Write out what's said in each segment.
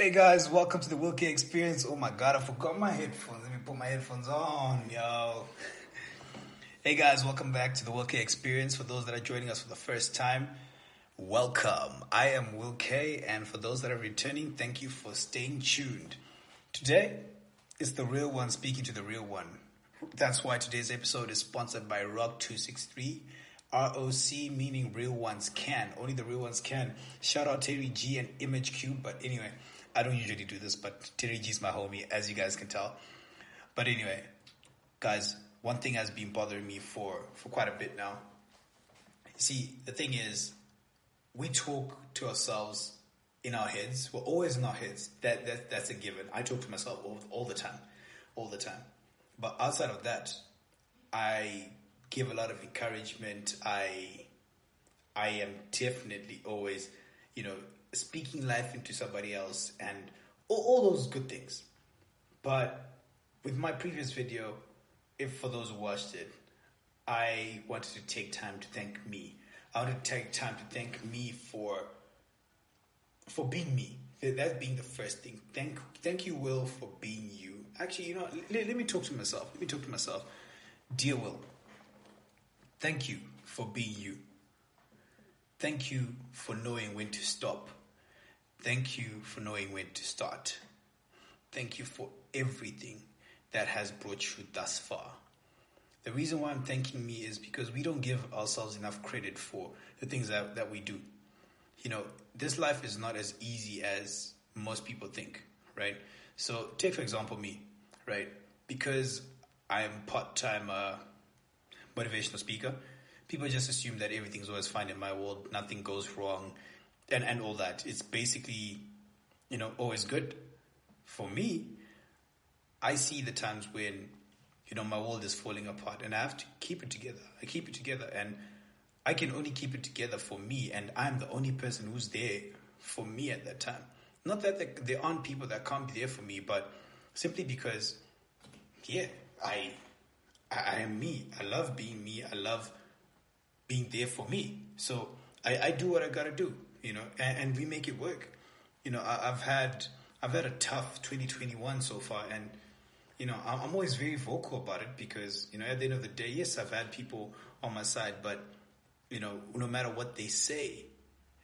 Hey guys, welcome to the Wilkie Experience. Oh my god, I forgot my headphones. Let me put my headphones on, yo. Hey guys, welcome back to the Wilkie Experience. For those that are joining us for the first time, welcome. I am Will K, and for those that are returning, thank you for staying tuned. Today, it's the real one speaking to the real one. That's why today's episode is sponsored by Rock263. ROC meaning real ones can. Only the real ones can. Shout out Terry G and Image Cube. But anyway, I don't usually do this, but Terry G is my homie, as you guys can tell. But anyway, guys, one thing has been bothering me for quite a bit now. See, the thing is, we talk to ourselves in our heads. We're always in our heads. That's a given. I talk to myself all the time. But outside of that, I give a lot of encouragement. I am definitely always, speaking life into somebody else and all those good things. But with my previous video, if for those who watched it, I wanted to take time to thank me. I wanted to take time to thank me for being me. That being the first thing. Thank you, Will, for being you. Actually, let me talk to myself. Dear Will, thank you for being you. Thank you for knowing when to stop. Thank you for knowing when to start. Thank you for everything that has brought you thus far. The reason why I'm thanking me is because we don't give ourselves enough credit for the things that we do. This life is not as easy as most people think, right? So take, for example, me, right? Because I'm part-time motivational speaker, people just assume that everything's always fine in my world, nothing goes wrong, and all that. It's basically, always good. For me, I see the times when, my world is falling apart and I have to keep it together. I keep it together, and I can only keep it together for me, and I'm the only person who's there for me at that time. Not that there aren't people that can't be there for me, but simply because, I am me. I love being me. I love being there for me. So I do what I gotta do, and we make it work. I've had a tough 2021 so far, and I'm always very vocal about it because at the end of the day, yes, I've had people on my side, but no matter what they say,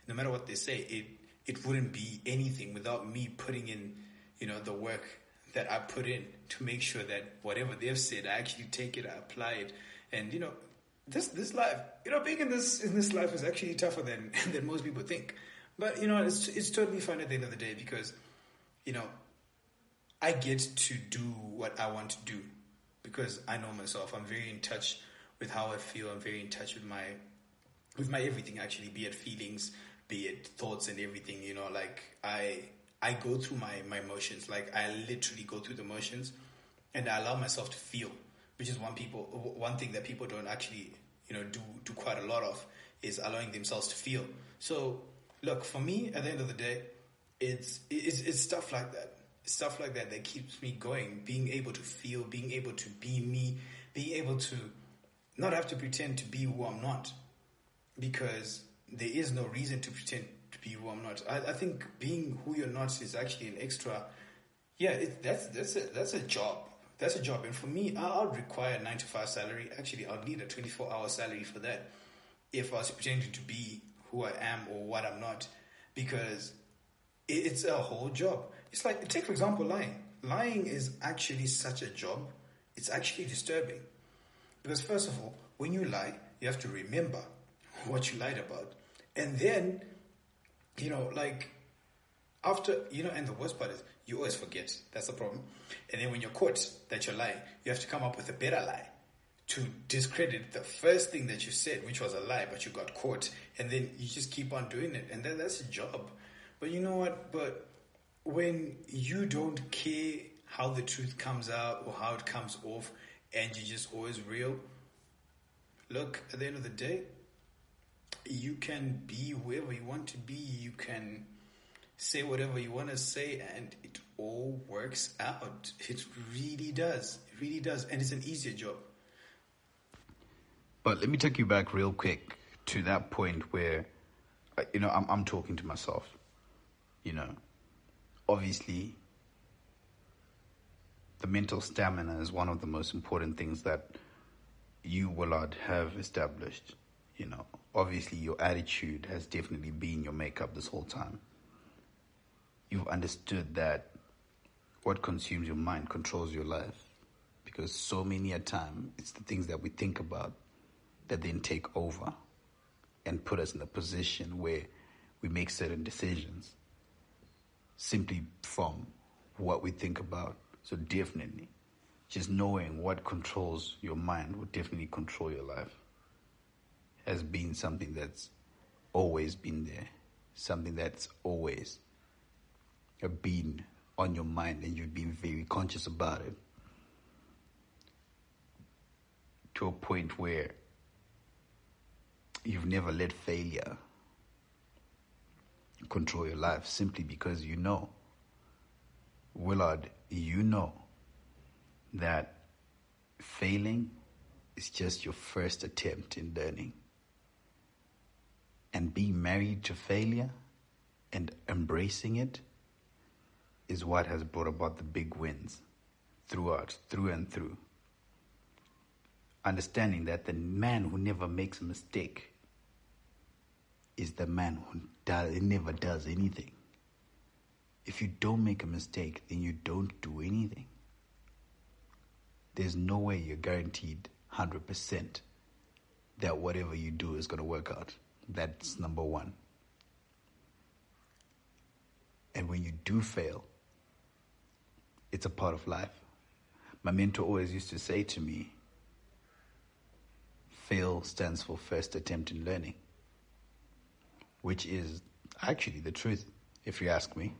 it wouldn't be anything without me putting in the work that I put in to make sure that whatever they've said, I actually take it, I apply it. And, this life, being in this life is actually tougher than most people think. But, it's totally fine at the end of the day because, I get to do what I want to do because I know myself. I'm very in touch with how I feel. I'm very in touch with my everything, actually, be it feelings, be it thoughts and everything, I go through my emotions. Like, I literally go through the motions and I allow myself to feel, which is one thing that people don't actually, do quite a lot of, is allowing themselves to feel. So, look, for me, at the end of the day, it's stuff like that. It's stuff like that keeps me going. Being able to feel, being able to be me, being able to not have to pretend to be who I'm not, because there is no reason to pretend to be who I'm not. I think being who you're not is actually an extra. Yeah, that's a job. That's a job. And for me, I'll require a 9-to-5 salary. Actually, I'll need a 24-hour salary for that if I was pretending to be who I am or what I'm not, because it's a whole job. It's like, take for example, lying. Lying is actually such a job. It's actually disturbing. Because first of all, when you lie, you have to remember what you lied about. And then, after, and the worst part is you always forget. That's the problem. And then when you're caught that you're lying, you have to come up with a better lie to discredit the first thing that you said, which was a lie, but you got caught. And then you just keep on doing it. And then that's a job. But you know what? But when you don't care how the truth comes out or how it comes off, and you're just always real, look, at the end of the day, you can be whoever you want to be. You can say whatever you want to say, and it all works out. It really does. It really does. And it's an easier job. But let me take you back real quick to that point where, I'm talking to myself. obviously, the mental stamina is one of the most important things that you, Willard, have established. Obviously your attitude has definitely been your makeup this whole time. You've understood that what consumes your mind controls your life, because so many a time it's the things that we think about that then take over and put us in a position where we make certain decisions simply from what we think about. So definitely, just knowing what controls your mind will definitely control your life. Has been something that's always been there, something that's always been on your mind, and you've been very conscious about it to a point where you've never let failure control your life, simply because Willard, that failing is just your first attempt in learning. And being married to failure and embracing it is what has brought about the big wins through and through. Understanding that the man who never makes a mistake is the man who never does anything. If you don't make a mistake, then you don't do anything. There's no way you're guaranteed 100% that whatever you do is going to work out. That's number one. And when you do fail, it's a part of life. My mentor always used to say to me, fail stands for first attempt in learning, which is actually the truth, if you ask me.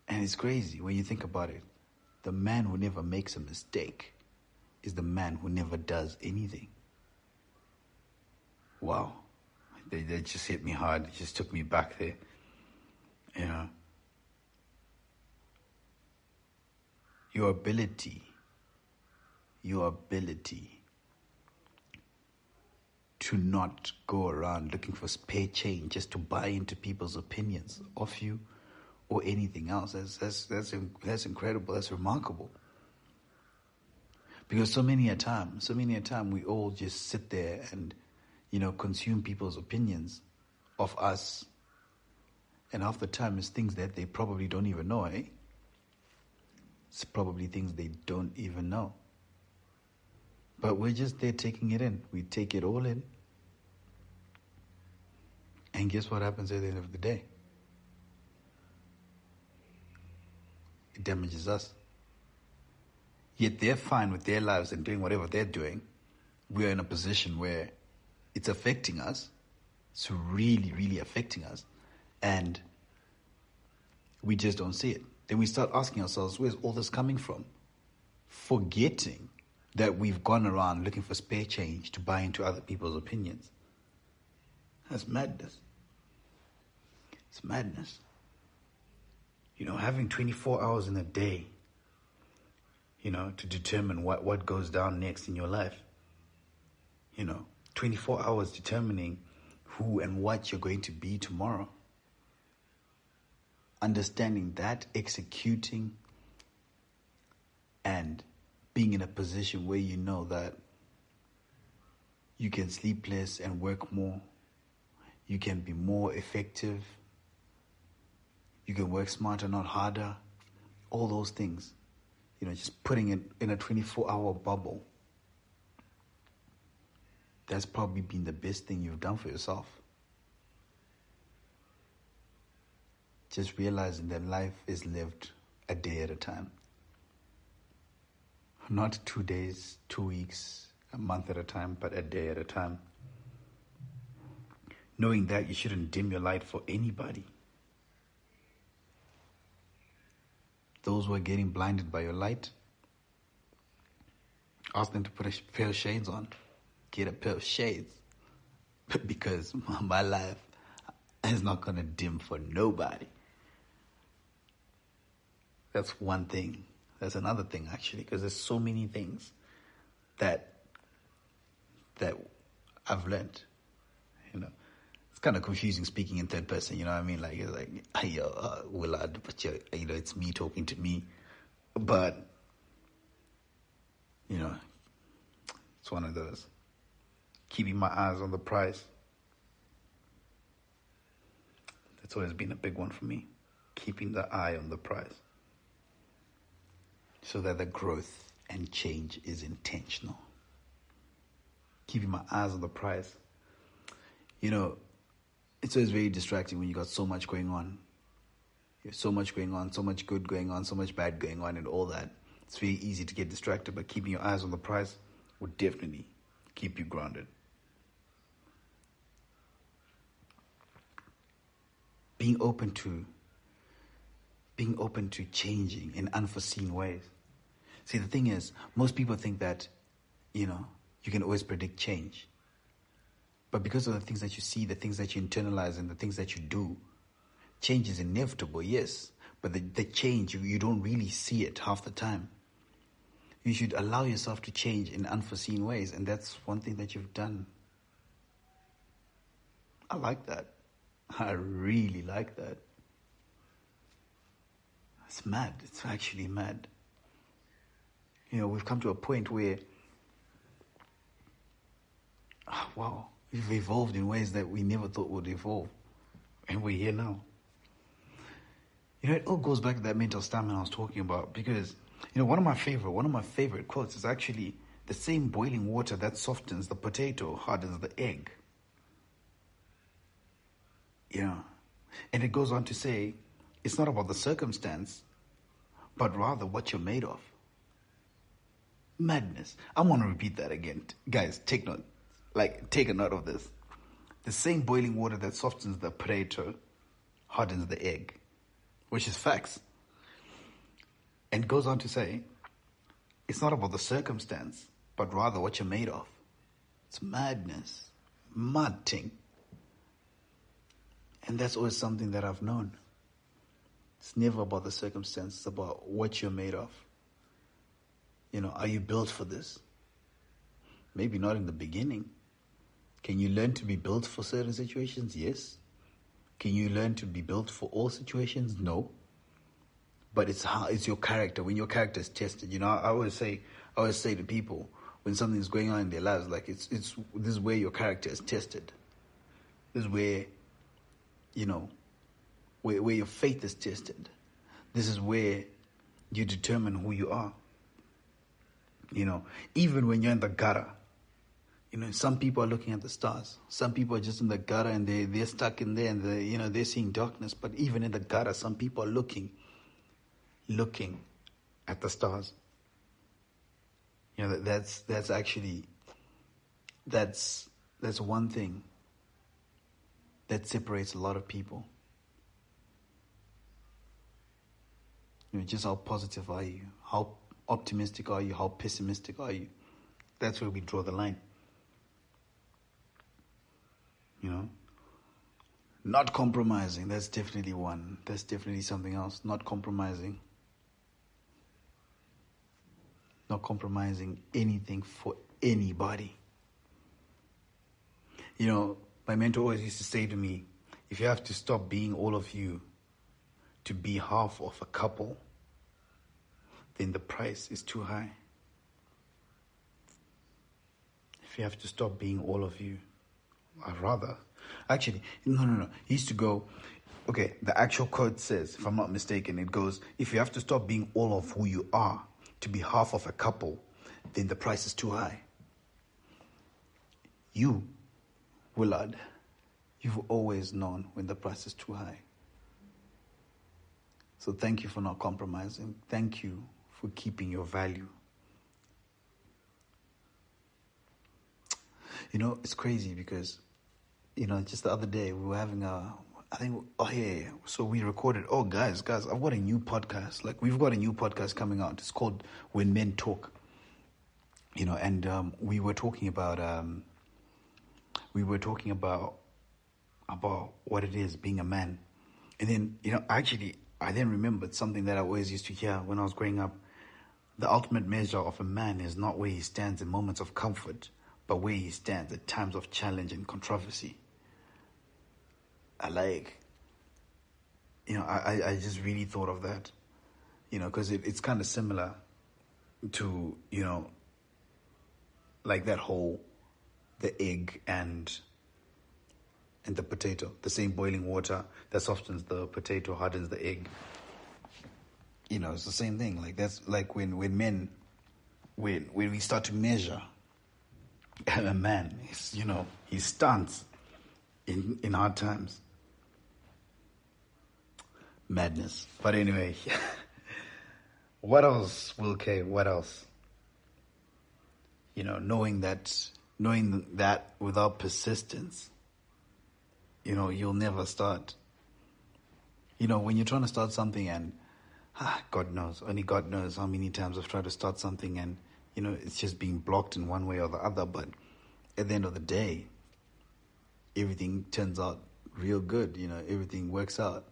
And it's crazy when you think about it. The man who never makes a mistake is the man who never does anything. Wow. They just hit me hard. It just took me back there. Your ability to not go around looking for spare change just to buy into people's opinions of you or anything else, that's incredible. That's remarkable. Because so many a time we all just sit there and, consume people's opinions of us. And half the time it's things that they probably don't even know, eh? It's probably things they don't even know. But we're just there taking it in. We take it all in. And guess what happens at the end of the day? It damages us. Yet they're fine with their lives and doing whatever they're doing. We're in a position where it's affecting us. It's really, really affecting us. And we just don't see it. Then we start asking ourselves, where's all this coming from? Forgetting that we've gone around looking for spare change to buy into other people's opinions. That's madness. It's madness. Having 24 hours in a day, to determine what goes down next in your life. 24 hours determining who and what you're going to be tomorrow. Understanding that, executing, and being in a position where you know that you can sleep less and work more. You can be more effective. You can work smarter, not harder. All those things. Just putting it in a 24-hour bubble. That's probably been the best thing you've done for yourself. Just realizing that life is lived a day at a time. Not 2 days, 2 weeks, a month at a time, but a day at a time. Knowing that you shouldn't dim your light for anybody. Those who are getting blinded by your light, ask them to put a pair of shades on. Get a pair of shades. Because my life is not going to dim for nobody. That's one thing. That's another thing, actually, because there's so many things that I've learned. It's kind of confusing speaking in third person, you know what I mean? Like, it's like, hey, yo, Willard, but you know, it's me talking to me. But, you know, it's one of those. Keeping my eyes on the prize. That's always been a big one for me. Keeping the eye on the prize. So that the growth and change is intentional. Keeping my eyes on the prize. You know, it's always very distracting when you got so much going on. There's so much going on, so much good going on, so much bad going on and all that. It's very easy to get distracted, but keeping your eyes on the prize would definitely keep you grounded. Being open to changing in unforeseen ways. See, the thing is, most people think that, you know, you can always predict change. But because of the things that you see, the things that you internalize, and the things that you do, change is inevitable, yes. But the change, you don't really see it half the time. You should allow yourself to change in unforeseen ways, and that's one thing that you've done. I like that. I really like that. It's mad. It's actually mad. You know, we've come to a point where, wow, we've evolved in ways that we never thought would evolve. And we're here now. You know, it all goes back to that mental stamina I was talking about, because, you know, one of my favorite quotes is actually, the same boiling water that softens the potato hardens the egg. Yeah. And it goes on to say, it's not about the circumstance, but rather what you're made of. Madness. I want to repeat that again. Guys, take note. Take a note of this. The same boiling water that softens the potato hardens the egg, which is facts. And goes on to say, it's not about the circumstance, but rather what you're made of. It's madness. Mad thing. And that's always something that I've known. It's never about the circumstance. It's about what you're made of. You know, are you built for this? Maybe not in the beginning. Can you learn to be built for certain situations? Yes. Can you learn to be built for all situations? No. But it's your character. When your character is tested, you know, I always say to people when something's going on in their lives, like this is where your character is tested. This is where, you know, where your faith is tested. This is where you determine who you are. You know, even when you're in the gutter, you know, some people are looking at the stars. Some people are just in the gutter and they're stuck in there and they're seeing darkness. But even in the gutter, some people are looking at the stars. You know, that's one thing that separates a lot of people. You know, just how positive are you? How optimistic are you? How pessimistic are you? That's where we draw the line. You know? Not compromising. That's definitely one. That's definitely something else. Not compromising. Not compromising anything for anybody. You know, my mentor always used to say to me, if you have to stop being all of you to be half of a couple, then the price is too high. If you have to stop being all of you, no. He used to go, okay, the actual quote says, if I'm not mistaken, it goes, if you have to stop being all of who you are to be half of a couple, then the price is too high. You, Willard, you've always known when the price is too high. So thank you for not compromising. Thank you for keeping your value. You know, it's crazy because, you know, just the other day we were having so we recorded, guys, I've got a new podcast. Like, we've got a new podcast coming out. It's called When Men Talk. You know, and we were talking about what it is being a man. And then, you know, I then remembered something that I always used to hear when I was growing up. The ultimate measure of a man is not where he stands in moments of comfort, but where he stands at times of challenge and controversy. I just really thought of that, because it's kind of similar to, like that whole, the egg and the potato, the same boiling water that softens the potato, hardens the egg. It's the same thing. Like that's like when we start to measure a man, he stunts in hard times. Madness. But anyway, what else, Will K? What else? Knowing that without persistence, you'll never start. When you're trying to start something and God knows, only God knows how many times I've tried to start something and, it's just being blocked in one way or the other. But at the end of the day, everything turns out real good. Everything works out.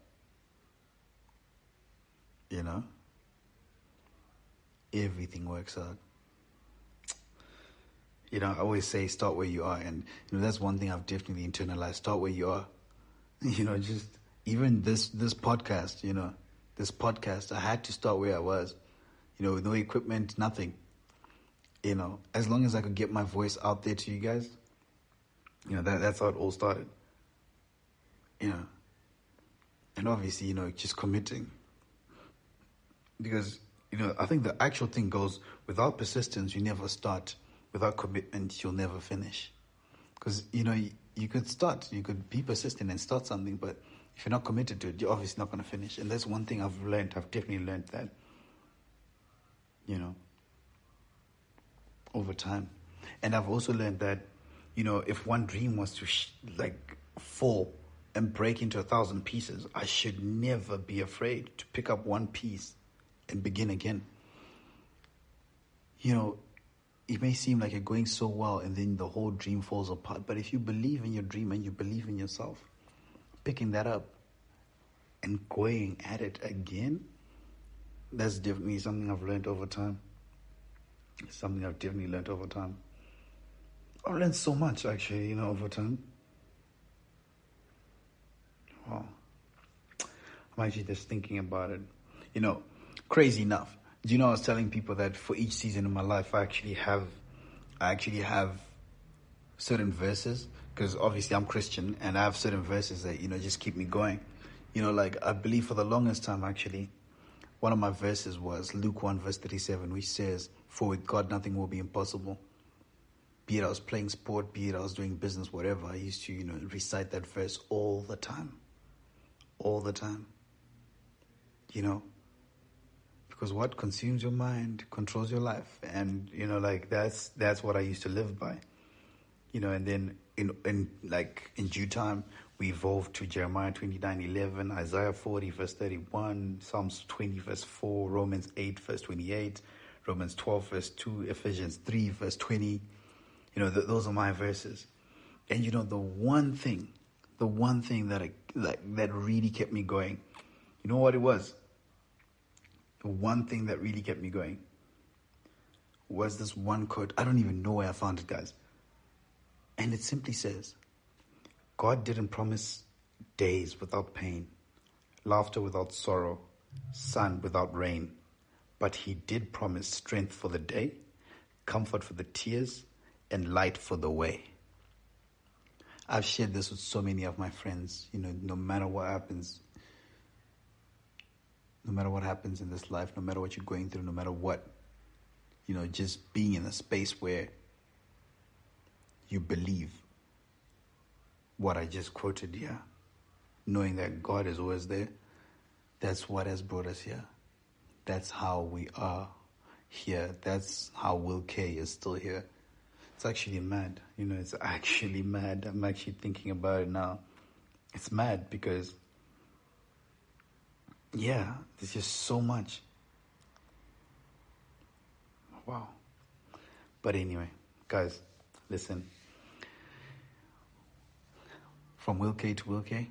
Everything works out. I always say start where you are. And, that's one thing I've definitely internalized. Start where you are. Just even this podcast, this podcast, I had to start where I was, with no equipment, nothing. As long as I could get my voice out there to you guys, that's how it all started. And obviously, just committing. Because, I think the actual thing goes, without persistence, you never start. Without commitment, you'll never finish. Because, you could start, you could be persistent and start something, but if you're not committed to it, you're obviously not going to finish. And that's one thing I've definitely learned that, over time. And I've also learned that, if one dream was to fall and break into 1,000 pieces, I should never be afraid to pick up one piece and begin again. It may seem like you're going so well and then the whole dream falls apart. But if you believe in your dream and you believe in yourself, picking that up and going at it again, that's definitely something I've learned over time. I've learned so much, actually, over time. Wow. I'm actually just thinking about it. Crazy enough. Do you know I was telling people that for each season of my life, I actually have certain verses, because obviously I'm Christian and I have certain verses that, just keep me going. I believe for the longest time, actually, one of my verses was Luke 1 verse 37, which says, "For with God nothing will be impossible." Be it I was playing sport, be it I was doing business, whatever, I used to, recite that verse all the time. All the time. Because what consumes your mind controls your life. And, that's what I used to live by. And then in due time, we evolved to Jeremiah 29:11, Isaiah 40 verse 31, Psalms 20 verse 4, Romans 8 verse 28, Romans 12 verse 2, Ephesians 3 verse 20. Those are my verses. And, the one thing that really kept me going, you know what it was? The one thing that really kept me going was this one quote. I don't even know where I found it, guys. And it simply says, God didn't promise days without pain, laughter without sorrow, sun without rain, but he did promise strength for the day, comfort for the tears, and light for the way. I've shared this with so many of my friends. No matter what happens in this life, no matter what you're going through, no matter what, just being in a space where you believe what I just quoted here, knowing that God is always there, that's what has brought us here. That's how we are here. That's how Will K is still here. It's actually mad. It's actually mad. I'm actually thinking about it now. It's mad because, there's just so much. Wow. But anyway, guys, listen. From Will K to Will K,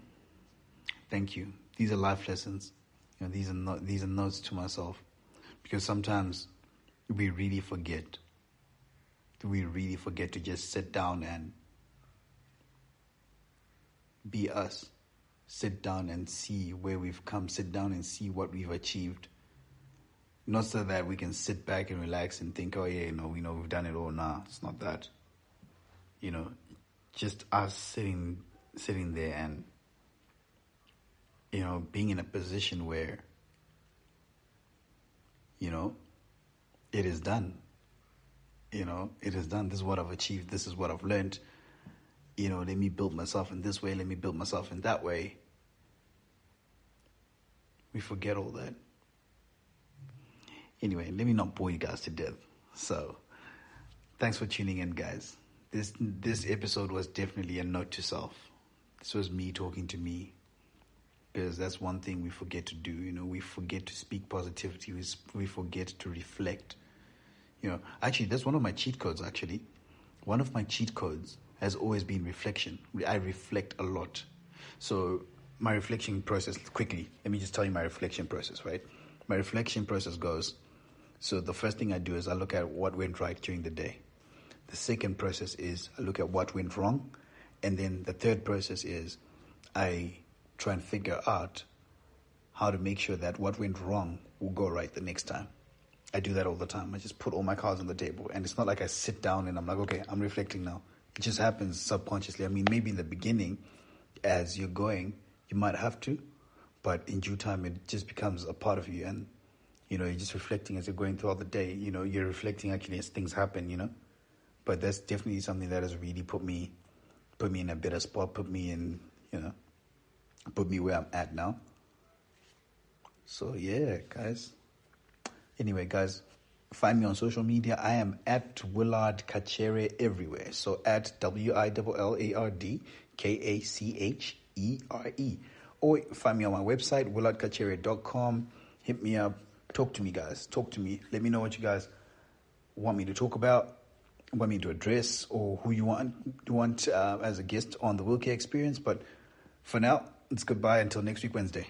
thank you. These are life lessons. These are notes to myself, because sometimes we really forget. We really forget to just sit down and be us. sit down and see where we've come, sit down and see what we've achieved. Not so that we can sit back and relax and think, oh yeah, we know we've done it all. Nah, it's not that. Just us sitting there and, being in a position where, it is done. It is done. This is what I've achieved. This is what I've learned. Let me build myself in this way. Let me build myself in that way. We forget all that. Anyway, let me not bore you guys to death. So, thanks for tuning in, guys. This episode was definitely a note to self. This was me talking to me. Because that's one thing we forget to do. We forget to speak positivity. We forget to reflect. Actually, that's one of my cheat codes, actually. One of my cheat codes has always been reflection. I reflect a lot. So my reflection process, quickly, let me just tell you my reflection process, right? My reflection process goes, so the first thing I do is I look at what went right during the day. The second process is I look at what went wrong. And then the third process is I try and figure out how to make sure that what went wrong will go right the next time. I do that all the time. I just put all my cards on the table. And it's not like I sit down and I'm like, okay, I'm reflecting now. It just happens subconsciously. I mean, maybe in the beginning, as you're going, you might have to. But in due time, it just becomes a part of you. And, you're just reflecting as you're going throughout the day. You're reflecting actually as things happen, But that's definitely something that has really put me in a better spot, put me in, put me where I'm at now. So, yeah, guys. Anyway, guys, find me on social media. I am at Willard Kachere everywhere. So, at WILLARD KACHERE. Or find me on my website, willardkachere.com. Hit me up. Talk to me, guys. Talk to me. Let me know what you guys want me to talk about, want me to address, or who you want as a guest on the Will Care Experience. But for now, it's goodbye until next week, Wednesday.